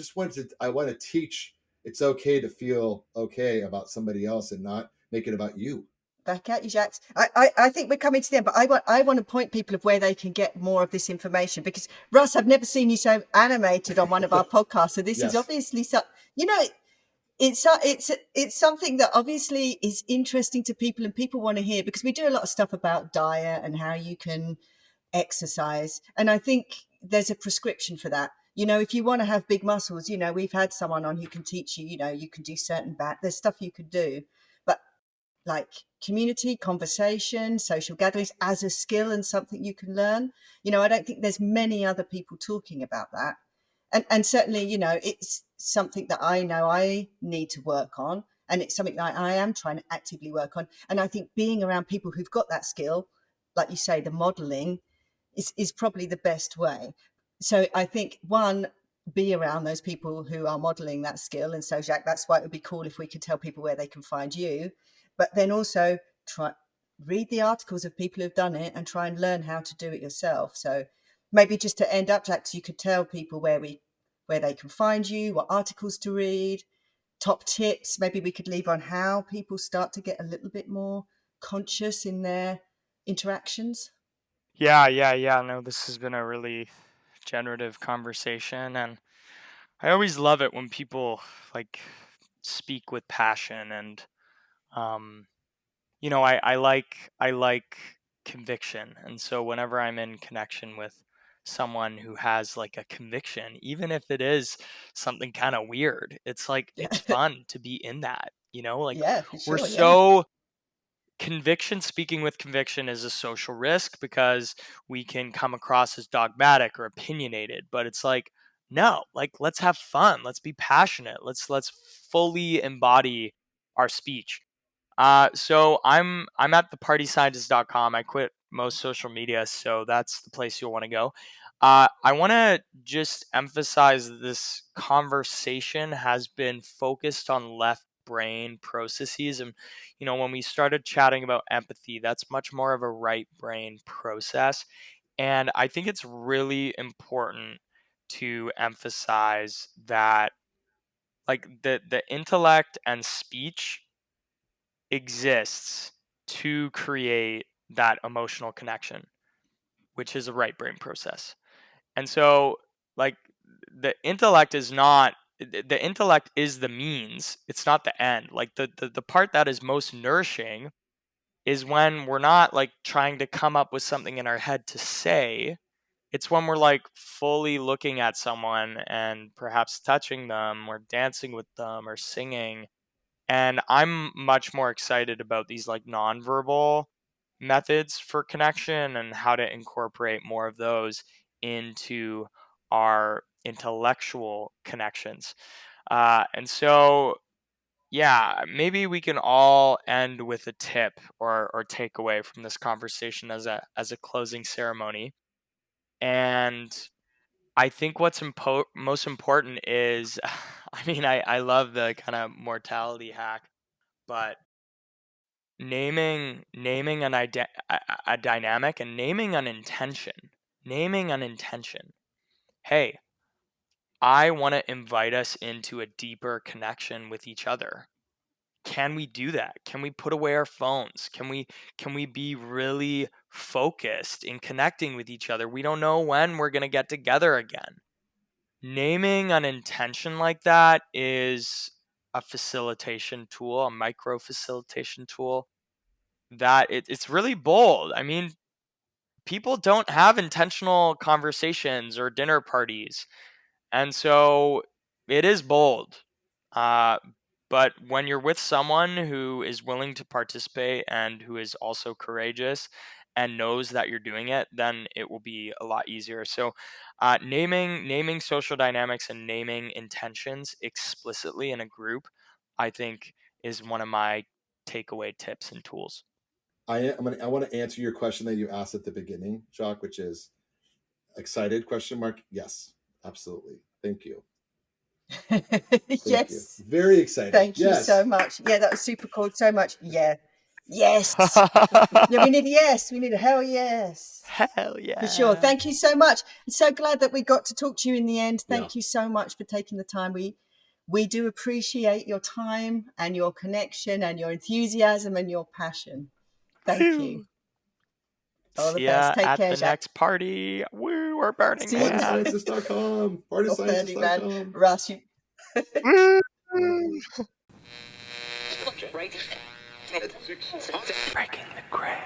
want to teach it's okay to feel okay about somebody else and not make it about you. Back at you, Jacques. I think we're coming to the end, but I want to point people of where they can get more of this information, because Russ, I've never seen you so animated on one of our podcasts. So this is Yes. obviously you know, it's something that obviously is interesting to people and people want to hear, because we do a lot of stuff about diet and how you can exercise. And I think there's a prescription for that. If you want to have big muscles, we've had someone on who can teach you, you can do certain there's stuff you could do. But like community, conversation, social gatherings as a skill and something you can learn. I don't think there's many other people talking about that. And certainly, it's something that I know I need to work on. And it's something that I am trying to actively work on. And I think being around people who've got that skill, like you say, the modeling is probably the best way. So I think, one, be around those people who are modeling that skill. And so, Jacques, that's why it would be cool if we could tell people where they can find you. But then also read the articles of people who've done it and try and learn how to do it yourself. So maybe just to end up, Jacques, you could tell people where they can find you, what articles to read, top tips. Maybe we could leave on how people start to get a little bit more conscious in their interactions. Yeah. No, this has been a really generative conversation, and I always love it when people like speak with passion and um I like conviction. And so whenever I'm in connection with someone who has like a conviction, even if it is something kind of weird, it's like Yeah. it's fun to be in that, like Yeah, for we're sure. Yeah. so conviction speaking with conviction is a social risk because we can come across as dogmatic or opinionated, but it's like no, like let's have fun, let's be passionate, let's fully embody our speech. So I'm at thepartyscientist.com. I quit most social media, so that's the place you'll want to go. I want to just emphasize that this conversation has been focused on left brain processes, and when we started chatting about empathy, that's much more of a right brain process, and I think it's really important to emphasize that like the intellect and speech exists to create that emotional connection, which is a right brain process. And so, like, the intellect is not the intellect is the means, it's not the end. Like the part that is most nourishing is when we're not like trying to come up with something in our head to say. It's when we're like fully looking at someone and perhaps touching them or dancing with them or singing, and I'm much more excited about these like nonverbal methods for connection and how to incorporate more of those into our intellectual connections. And so, yeah, maybe we can all end with a tip or takeaway from this conversation as a closing ceremony. And I think what's most important is, I mean, I love the kind of mortality hack, but naming a dynamic and naming an intention. Hey, I want to invite us into a deeper connection with each other. Can we do that? Can we put away our phones? Can we be really focused in connecting with each other? We don't know when we're going to get together again. Naming an intention like that is a facilitation tool, a micro facilitation tool that it's really bold. I mean, people don't have intentional conversations or dinner parties. And so it is bold. Uh, but when you're with someone who is willing to participate and who is also courageous and knows that you're doing it, then it will be a lot easier. So, naming social dynamics and naming intentions explicitly in a group, I think, is one of my takeaway tips and tools. I want to answer your question that you asked at the beginning, Jacques, which is excited question mark. Yes, absolutely. Thank you. Thank you. Yes. Very excited. Thank you so Yes. much. Yeah, that was super cool. So much. Yeah. Yes. Yeah, we need a yes. We need a hell yes. Hell For sure. yeah. Thank you so much. I'm so glad that we got to talk to you in the end. Yeah. Thank you so much for taking the time. We do appreciate your time and your connection and your enthusiasm and your passion. Thank you. All the See best. ya Take at care, the Jacques. next party. Woo, we're Burning See you. Man. Partyscientist.com. You're Burning Man. Partyscientist.com. Russ, you. Woo. Breaking the gray.